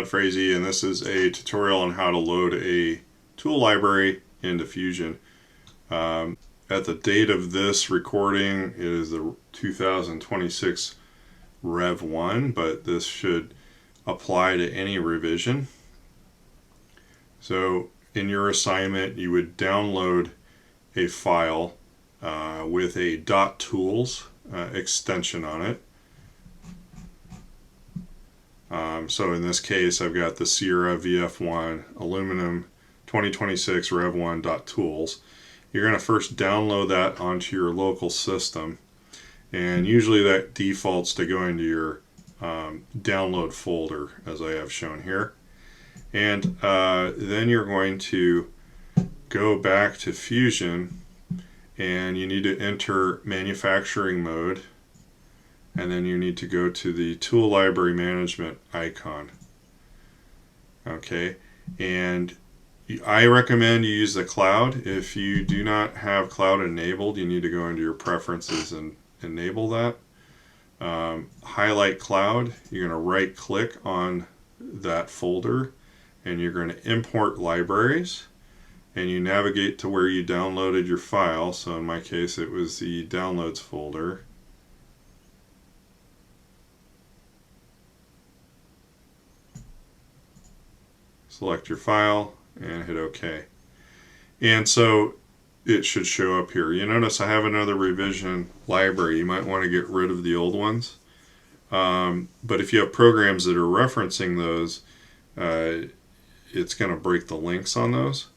Frazee, and this is a tutorial on how to load a tool library into Fusion. At the date of this recording, it is the 2026 Rev 1, but this should apply to any revision. So in your assignment, you would download a file with a .tools extension on it. So in this case, I've got the Sierra VF1 Aluminum 2026 Rev1.tools. You're going to first download that onto your local system, and usually that defaults to going to your download folder, as I have shown here. And then you're going to go back to Fusion, and you need to enter manufacturing mode, and then you need to go to the tool library management icon. Okay, and I recommend you use the cloud. If you do not have cloud enabled, you need to go into your preferences and enable that. Highlight cloud, you're going to right click on that folder, and you're going to import libraries, and you navigate to where you downloaded your file. So in my case, it was the downloads folder. Select your file and hit OK. And so it should show up here. You notice I have another revision library. You might want to get rid of the old ones. But if you have programs that are referencing those, it's going to break the links on those.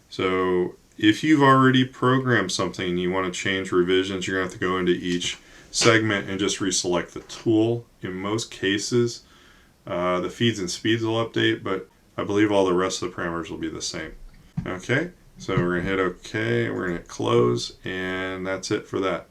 So if you've already programmed something and you want to change revisions, you're going to have to go into each segment and just reselect the tool. In most cases, the feeds and speeds will update, but I believe all the rest of the parameters will be the same. Okay, so we're going to hit OK, we're going to hit close, and that's it for that.